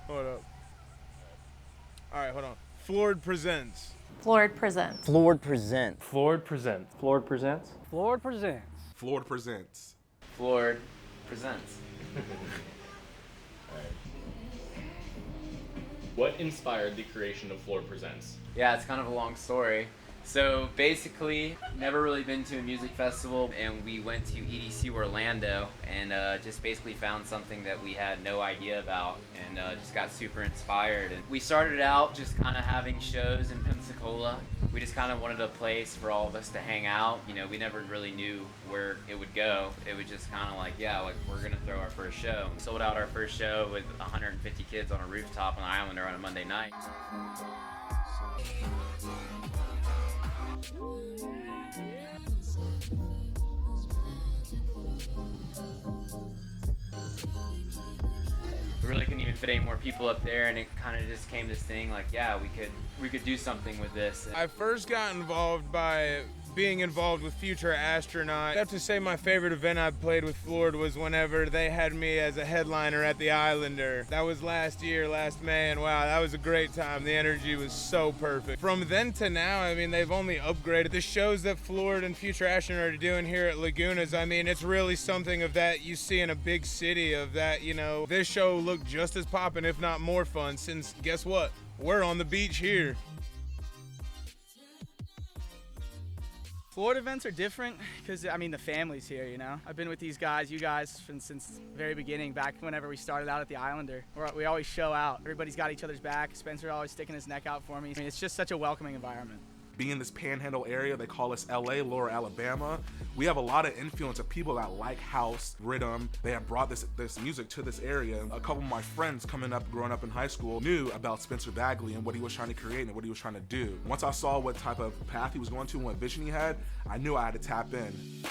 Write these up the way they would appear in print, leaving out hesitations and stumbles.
Hold up. All right, hold on. Floored presents. Floored presents. Floored presents. Floored presents. Floored presents. Floored presents. Floored presents. Floored presents. What inspired the creation of Floored Presents? Yeah, it's kind of a long story. So basically, never really been to a music festival, and we went to EDC Orlando and just basically found something that we had no idea about, and just got super inspired. And we started out just kind of having shows in Pensacola. We just kind of wanted a place for all of us to hang out. You know, we never really knew where it would go. It was just kind of like, yeah, like we're gonna throw our first show. We sold out our first show with 150 kids on a rooftop on the Islander on a Monday night. We really couldn't even fit any more people up there, and it kind of just came this thing like, yeah, we could do something with this. I first got involved by being involved with Future Astronaut. I have to say my favorite event I played with Floored was whenever they had me as a headliner at the Islander. That was last year, last May, and wow, that was a great time. The energy was so perfect. From then to now, I mean, they've only upgraded. The shows that Floored and Future Astronaut are doing here at Lagunas, I mean, it's really something of that you see in a big city of that, you know, this show looked just as poppin', if not more fun, since guess what? We're on the beach here. Floored events are different because, I mean, the family's here, you know? I've been with these guys, you guys, since the very beginning, back whenever we started out at the Islander. We always show out. Everybody's got each other's back. Spencer always sticking his neck out for me. I mean, it's just such a welcoming environment. Being in this panhandle area, they call us LA, Lower Alabama. We have a lot of influence of people that like house, rhythm. They have brought this music to this area. A couple of my friends growing up in high school knew about Spencer Bagley and what he was trying to create and what he was trying to do. Once I saw what type of path he was going to and what vision he had, I knew I had to tap in.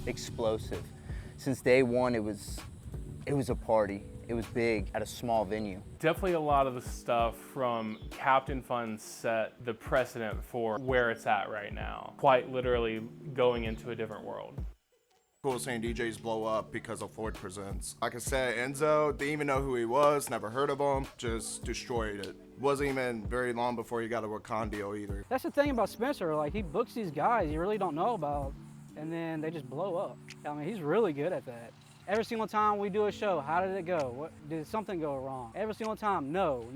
Explosive. Since day one, it was a party. It was big at a small venue. Definitely a lot of the stuff from Captain Fun set the precedent for where it's at right now. Quite literally going into a different world. Coolest thing DJs blow up because of Floored Presents. Like I said, Enzo, didn't even know who he was, never heard of him, just destroyed it. Wasn't even very long before he got a Wakanda deal either. That's the thing about Spencer, like he books these guys you really don't know about, and then they just blow up. I mean, he's really good at that. Every single time we do a show, how did it go? Did something go wrong? Every single time, no.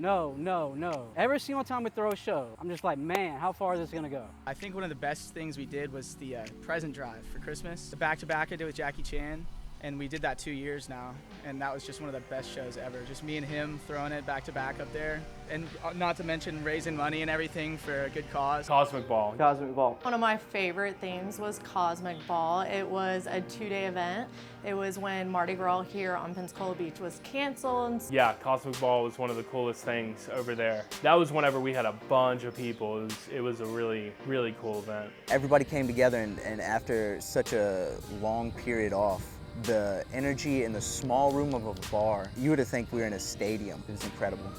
Every single time we throw a show, I'm just like, man, how far is this gonna go? I think one of the best things we did was the present drive for Christmas. The back-to-back I did with Jackie Chan, and we did that 2 years now, and that was just one of the best shows ever. Just me and him throwing it back-to-back up there, and not to mention raising money and everything for a good cause. Cosmic Ball. Cosmic Ball. One of my favorite things was Cosmic Ball. It was a 2-day event. It was when Mardi Gras here on Pensacola Beach was canceled. Yeah, Cosmic Ball was one of the coolest things over there. That was whenever we had a bunch of people. It was a really, really cool event. Everybody came together, and after such a long period off, the energy in the small room of a bar, you would think we were in a stadium. It was incredible.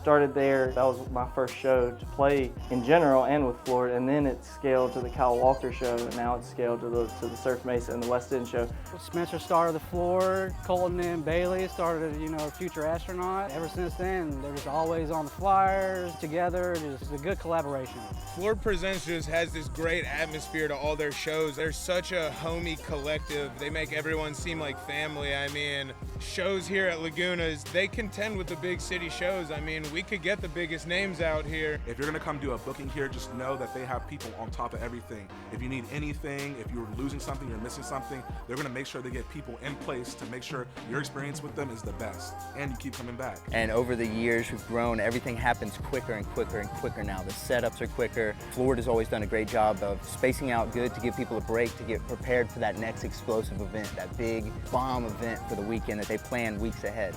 Started there. That was my first show to play in general and with Floored, and then it scaled to the Kyle Walker show, and now it's scaled to the Surf Mesa and the West End show. Spencer started the Floored, Colton and Bailey started, you know, Future Astronaut. Ever since then, they're just always on the flyers together. It's a good collaboration. Floored Presents just has this great atmosphere to all their shows. They're such a homey collective. They make everyone seem like family. I mean, shows here at Lagunas, they contend with the big city shows. I mean, we could get the biggest names out here. If you're gonna come do a booking here, just know that they have people on top of everything. If you need anything, if you're losing something, you're missing something, they're gonna make sure they get people in place to make sure your experience with them is the best, and you keep coming back. And over the years, we've grown. Everything happens quicker and quicker and quicker now. The setups are quicker. Floored has always done a great job of spacing out good to give people a break, to get prepared for that next explosive event, that big bomb event for the weekend that they plan weeks ahead.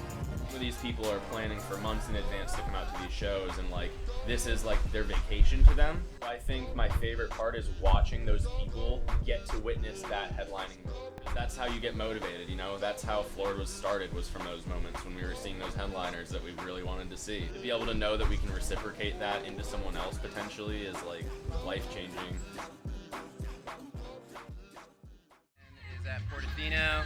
Some of these people are planning for months in advance to come out to these shows, and like this is like their vacation to them. I think my favorite part is watching those people get to witness that headlining moment. That's how you get motivated, you know? That's how Floored was started, was from those moments when we were seeing those headliners that we really wanted to see. To be able to know that we can reciprocate that into someone else potentially is like life-changing. Is at Portofino.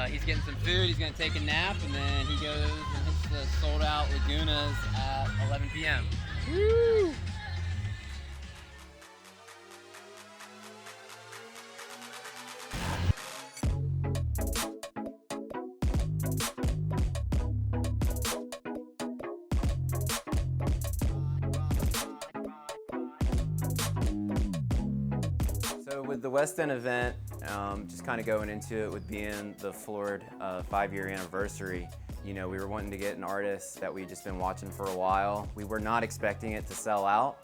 He's getting some food, he's gonna take a nap, and then he goes and hits the sold out Lagunas at 11 p.m. Woo! So with the West End event, just kind of going into it with being the Floored 5-year anniversary, you know, we were wanting to get an artist that we'd just been watching for a while. We were not expecting it to sell out.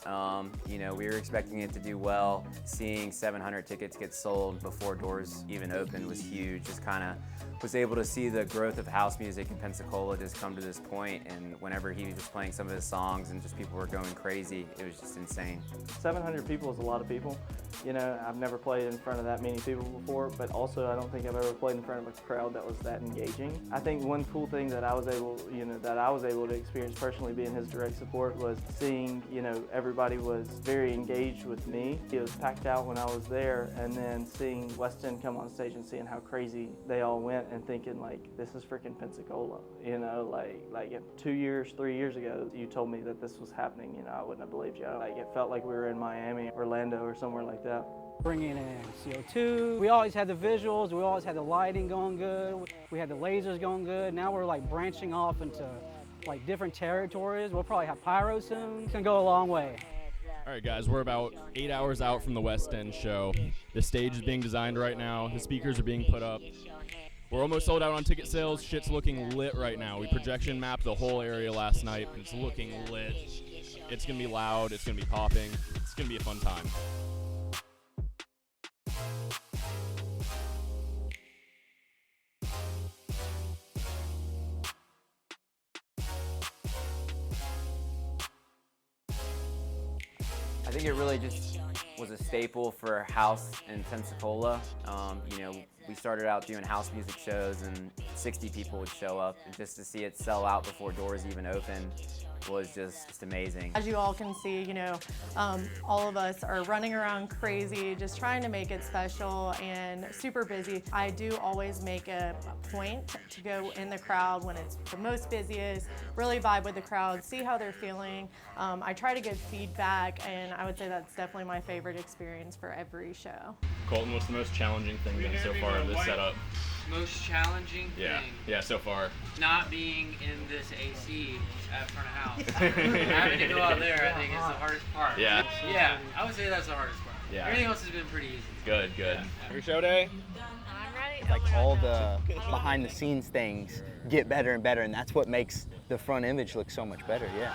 You know, we were expecting it to do well. Seeing 700 tickets get sold before doors even opened was huge. Just kind of was able to see the growth of house music in Pensacola just come to this point, and whenever he was playing some of his songs and just people were going crazy, it was just insane. 700 people is a lot of people. You know, I've never played in front of that many people before, but also I don't think I've ever played in front of a crowd that was that engaging. I think one cool thing that I was able, to experience personally being his direct support was seeing, you know, everybody was very engaged with me. It was packed out when I was there, and then seeing West End come on stage and seeing how crazy they all went and thinking like, this is freaking Pensacola. You know, like 2 years, 3 years ago, you told me that this was happening, you know, I wouldn't have believed you. Like, it felt like we were in Miami, Orlando, or somewhere like that. Bringing in CO2. We always had the visuals, we always had the lighting going good, we had the lasers going good. Now we're like branching off into like different territories. We'll probably have pyro soon. It's gonna go a long way. All right, guys, we're about 8 hours out from the West End show. The stage is being designed right now. The speakers are being put up. We're almost sold out on ticket sales. Shit's looking lit right now. We projection mapped the whole area last night. It's looking lit. It's gonna be loud. It's gonna be popping. It's gonna be a fun time. I think it really just was a staple for house in Pensacola. You know, we started out doing house music shows and 60 people would show up, and just to see it sell out before doors even opened was just amazing. As you all can see, you know, all of us are running around crazy, just trying to make it special and super busy. I do always make a point to go in the crowd when it's the most busiest, really vibe with the crowd, see how they're feeling. I try to give feedback, and I would say that's definitely my favorite experience for every show. Colton, what's the most challenging thing been so far in this setup? Most challenging thing? Yeah, so far. Not being in this AC at front of house. Having to go out there, I think, is the hardest part. Yeah? Yeah, I would say that's the hardest part. Yeah. Everything else has been pretty easy. Good. Yeah. Every show day? Like all the behind the scenes things get better and better, and that's what makes the front image look so much better, yeah.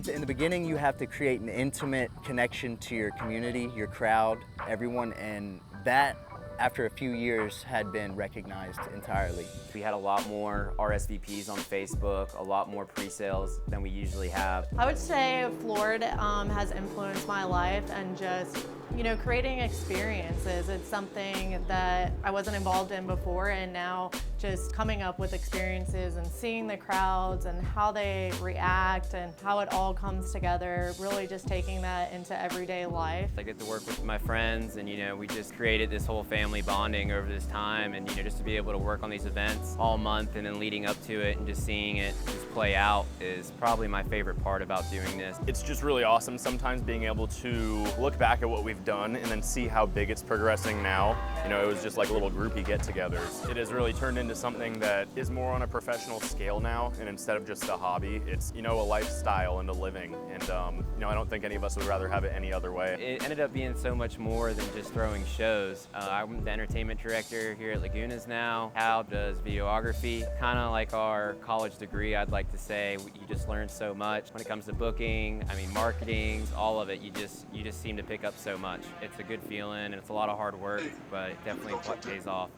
In the beginning, you have to create an intimate connection to your community, your crowd, everyone, and that after a few years, had been recognized entirely. We had a lot more RSVPs on Facebook, a lot more pre-sales than we usually have. I would say Floored has influenced my life, and just, you know, creating experiences. It's something that I wasn't involved in before, and now just coming up with experiences and seeing the crowds and how they react and how it all comes together, really just taking that into everyday life. I get to work with my friends, and you know, we just created this whole family bonding over this time, and you know, just to be able to work on these events all month and then leading up to it and just seeing it just play out is probably my favorite part about doing this. It's just really awesome sometimes being able to look back at what we've done and then see how big it's progressing now. You know, it was just like little groupie get-togethers. It has really turned into something that is more on a professional scale now, and instead of just a hobby, it's, you know, a lifestyle and a living. And you know, I don't think any of us would rather have it any other way. It ended up being so much more than just throwing shows. I'm the entertainment director here at Lagunas now. Hal does videography, kind of like our college degree, I'd like to say. You just learn so much when it comes to booking, I mean marketing, all of it. You just seem to pick up so much. It's a good feeling, and it's a lot of hard work, but it definitely pays off.